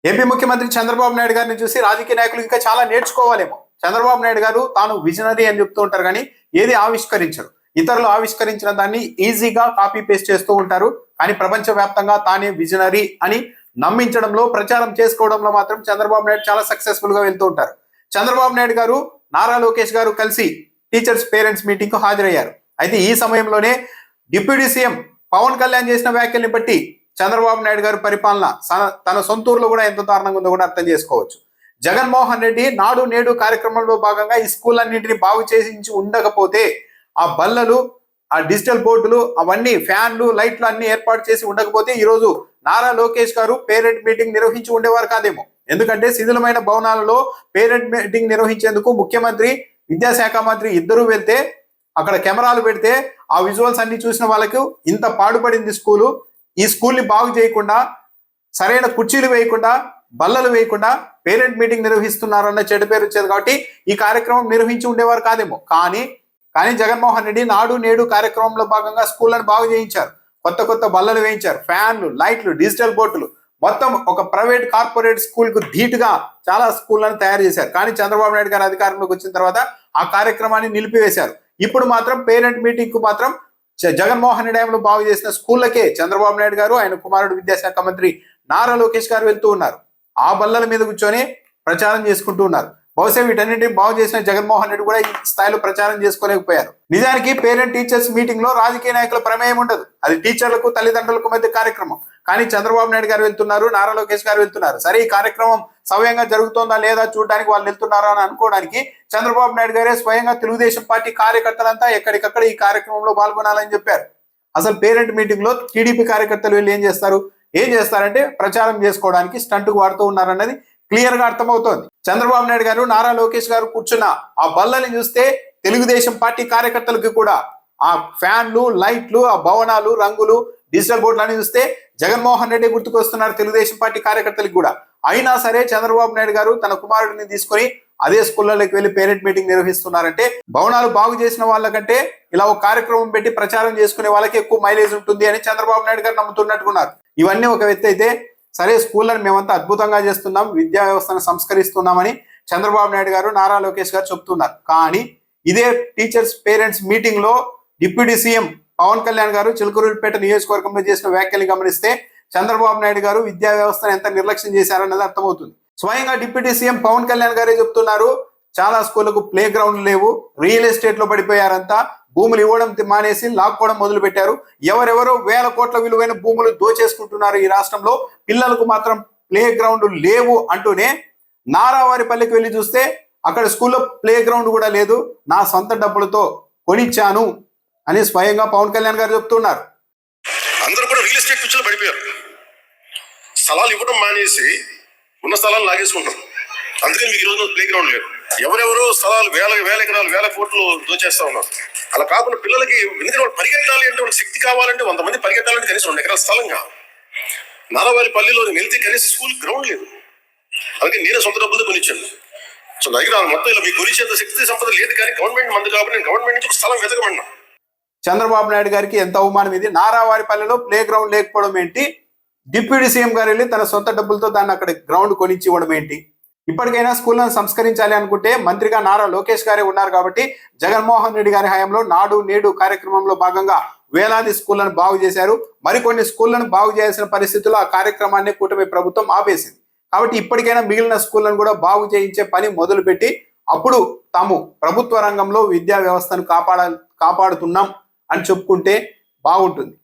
AP ముఖ్యమంత్రి చంద్రబాబు నాయుడు గారిని చూసి రాజకీయ నాయకులు ఇంకా చాలా నేర్చుకోవాలేమో. చంద్రబాబు నాయుడు గారు తాను విజనరీ అని చెప్తూ ఉంటారు కానీ ఏది ఆవిష్కరించరు. ఇతరులు ఆవిష్కరించిన దాన్ని ఈజీగా కాపీ పేస్ట్ చేస్తూ ఉంటారు. కానీ ప్రపంచవ్యాప్తంగా తానే విజనరీ అని నమ్మించడంలో, ప్రచారం చేసుకోవడంలో మాత్రం చంద్రబాబు నాయుడు చాలా సక్సెస్ఫుల్ గా వెళ్తూ ఉంటారు. చంద్రబాబు నాయుడు గారు, నారా లోకేష్ గారు కలిసి టీచర్స్ పేరెంట్స్ మీటింగ్ కు హాజరయ్యారు. అయితే ఈ సమయంలోనే డిప్యూటీ సీఎం పవన్ కళ్యాణ్ చేసిన వ్యాఖ్యల్ని బట్టి చంద్రబాబు నాయుడు గారి పరిపాలన తన సొంతూరులో కూడా ఎంత దారుణంగా ఉందో కూడా అర్థం చేసుకోవచ్చు. జగన్మోహన్ రెడ్డి నాడు నేడు కార్యక్రమంలో భాగంగా ఈ స్కూల్ అన్నింటినీ బాగు చేసి ఉండకపోతే, ఆ బల్లలు, ఆ డిజిటల్ బోర్డులు, అవన్నీ ఫ్యాన్లు, లైట్లు అన్ని ఏర్పాటు చేసి ఉండకపోతే ఈరోజు నారా లోకేష్ గారు పేరెంట్ మీటింగ్ నిర్వహించి ఉండేవారు కాదేమో. ఎందుకంటే శిథిలమైన భవనాలలో పేరెంట్ మీటింగ్ నిర్వహించేందుకు ముఖ్యమంత్రి, విద్యాశాఖ మంత్రి ఇద్దరూ వెళ్తే అక్కడ కెమెరాలు పెడితే ఆ విజువల్స్ అన్ని చూసిన వాళ్ళకు ఇంత పాడుపడింది స్కూలు. ఈ స్కూల్ని బాగు చేయకుండా, సరైన కుర్చీలు వేయకుండా, బల్లలు వేయకుండా పేరెంట్ మీటింగ్ నిర్వహిస్తున్నారన్న చెడు పేరు వచ్చేది కాబట్టి ఈ కార్యక్రమం నిర్వహించి ఉండేవారు కాదేమో. కానీ జగన్మోహన్ రెడ్డి నాడు నేడు కార్యక్రమంలో భాగంగా స్కూళ్ళను బాగు చేయించారు. కొత్త బల్లలు వేయించారు, ఫ్యాన్లు, లైట్లు, డిజిటల్ బోర్డులు, మొత్తం ఒక ప్రైవేట్ కార్పొరేట్ స్కూల్ కు ధీటుగా చాలా స్కూళ్లను తయారు చేశారు. కానీ చంద్రబాబు నాయుడు గారు అధికారంలోకి వచ్చిన తర్వాత ఆ కార్యక్రమాన్ని నిలిపివేశారు. ఇప్పుడు మాత్రం పేరెంట్ మీటింగ్ కు మాత్రం జగన్మోహన్ రెడ్డి హయాంలో బాగు చేసిన స్కూళ్ళకే చంద్రబాబు నాయుడు గారు, ఆయన కుమారుడు విద్యాశాఖ మంత్రి నారా లోకేష్ గారు వెళ్తూ ఉన్నారు. ఆ బల్లల మీద కూర్చొని ప్రచారం చేసుకుంటూ ఉన్నారు. బహుశా వీటన్నింటినీ బాగు చేసిన జగన్మోహన్ రెడ్డి కూడా ఈ స్థాయిలో ప్రచారం చేసుకోలేకపోయారు. నిజానికి పేరెంట్ టీచర్స్ మీటింగ్ లో రాజకీయ నాయకుల ప్రమేయం ఉండదు. అది టీచర్లకు, తల్లిదండ్రులకు మధ్య కార్యక్రమం. కానీ చంద్రబాబు నాయుడు గారు వెళ్తున్నారు, నారా లోకేష్ గారు వెళ్తున్నారు. సరే, ఈ కార్యక్రమం సవ్యంగా జరుగుతోందా లేదా చూడడానికి వాళ్ళు వెళ్తున్నారా అని అనుకోవడానికి చంద్రబాబు నాయుడు గారే స్వయంగా తెలుగుదేశం పార్టీ కార్యకర్తలంతా ఎక్కడికక్కడ ఈ కార్యక్రమంలో పాల్గొనాలని చెప్పారు. అసలు పేరెంట్ మీటింగ్ లో టీడీపీ కార్యకర్తలు వెళ్ళి ఏం చేస్తారంటే ప్రచారం చేసుకోవడానికి స్టంట్కు వాడుతూ ఉన్నారన్నది క్లియర్ గా అర్థమవుతోంది. చంద్రబాబు నాయుడు గారు, నారా లోకేష్ గారు కూర్చున్న ఆ బల్లని చూస్తే తెలుగుదేశం పార్టీ కార్యకర్తలకు కూడా ఆ ఫ్యాన్లు, లైట్లు, ఆ భవనాలు, రంగులు, డిజిటల్ బోర్డులు చూస్తే జగన్మోహన్ రెడ్డి గుర్తుకొస్తున్నారు తెలుగుదేశం పార్టీ కార్యకర్తలకు కూడా. అయినా సరే చంద్రబాబు నాయుడు గారు తన కుమారుడిని తీసుకొని అదే స్కూళ్ళలోకి వెళ్ళి పేరెంట్ మీటింగ్ నిర్వహిస్తున్నారంటే, భవనాలు బాగు చేసిన వాళ్ళకంటే ఇలా ఒక కార్యక్రమం పెట్టి ప్రచారం చేసుకునే వాళ్ళకి ఎక్కువ మైలేజ్ ఉంటుంది అని చంద్రబాబు నాయుడు గారు నమ్ముతున్నట్టుకున్నారు. ఇవన్నీ ఒక వ్యక్తి అయితే, సరే స్కూళ్ళని మేమంతా అద్భుతంగా చేస్తున్నాం, విద్యా వ్యవస్థను సంస్కరిస్తున్నామని చంద్రబాబు నాయుడు గారు, నారా లోకేష్ గారు చెప్తున్నారు. కానీ ఇదే టీచర్స్ పేరెంట్స్ మీటింగ్ లో డిప్యూటీ సీఎం పవన్ కళ్యాణ్ గారు చిలకలూరిపేట నియోజకవర్గంలో చేసిన వ్యాఖ్యలు గమనిస్తే చంద్రబాబు నాయుడు గారు విద్యా వ్యవస్థను ఎంత నిర్లక్ష్యం చేశారన్నది అర్థమవుతుంది. స్వయంగా డిప్యూటీ సీఎం పవన్ కళ్యాణ్ గారే చెప్తున్నారు, చాలా స్కూళ్లకు ప్లే గ్రౌండ్ లేవు, రియల్ ఎస్టేట్ లో పడిపోయారంతా, భూములు ఇవ్వడం మానేసి లాక్కోవడం మొదలు పెట్టారు, ఎవరెవరో వేల కోట్ల విలువైన భూములు దోచేసుకుంటున్నారు ఈ రాష్ట్రంలో, పిల్లలకు మాత్రం ప్లే గ్రౌండ్ లేవు అంటూనే నారావారిపల్లికి వెళ్ళి చూస్తే అక్కడ స్కూల్లో ప్లే గ్రౌండ్ కూడా లేదు, నా సొంత డబ్బులతో కొనిచ్చాను అని స్వయంగా పవన్ కళ్యాణ్ గారు చెప్తున్నారు. అందరూ కూడా రియల్ ఎస్టేట్ పిచ్చలు పడిపోయారు. స్థలాలు ఇవ్వడం మానేసి ఉన్న స్థలాలు లాగేసుకుంటారు. అందుకని మీకు ఈరోజు ప్లే గ్రౌండ్ లేదు. ఎవరెవరో స్థలాలు వేల ఎకరాలు, వేల కోట్లు దోచేస్తా ఉన్నారు. అలా కాకుండా పిల్లలకి ఎందుకంటే వాళ్ళు పరిగెత్తాలి అంటే, వాళ్ళకి శక్తి కావాలంటే, 100 మంది పరిగెత్తాలంటే కనీసం 2 ఎకరాల స్థలం కావాలి. నారావారి పల్లిలో వెళ్తే కనీసం స్కూల్ గ్రౌండ్ లేదు. అందుకే నేనే సొంత డబ్బులతో కొనిచ్చాను. సో దగ్గర మొత్తం ఇలా మీకు గురించేంత శక్తి సంపద లేదు. కానీ గవర్నమెంట్ మంది కాబట్టి నేను గవర్నమెంట్ నుంచి ఒక స్థలం వెతకమన్నా. చంద్రబాబు నాయుడు గారికి ఎంత అవమానం ఇది. నారావారిపల్లిలో ప్లే గ్రౌండ్ లేకపోవడం ఏంటి, డిప్యూటీ సీఎం గారు వెళ్ళి తన సొంత డబ్బులతో దాన్ని అక్కడ గ్రౌండ్ కొనిచ్చి ఇవ్వడం ఏంటి. ఇప్పటికైనా స్కూళ్లను సంస్కరించాలి అనుకుంటే మంత్రిగా నారా లోకేష్ గారే ఉన్నారు కాబట్టి జగన్మోహన్ రెడ్డి గారి హయాంలో నాడు నేడు కార్యక్రమంలో భాగంగా వేలాది స్కూళ్లను బాగు చేశారు. మరికొన్ని స్కూళ్లను బాగు చేయాల్సిన పరిస్థితుల్లో ఆ కార్యక్రమాన్ని కూటమి ప్రభుత్వం ఆపేసింది. కాబట్టి ఇప్పటికైనా మిగిలిన స్కూళ్లను కూడా బాగు చేయించే పని మొదలుపెట్టి అప్పుడు తాము ప్రభుత్వ రంగంలో విద్యా వ్యవస్థను కాపాడుతున్నాం అని చెప్పుకుంటే బాగుంటుంది.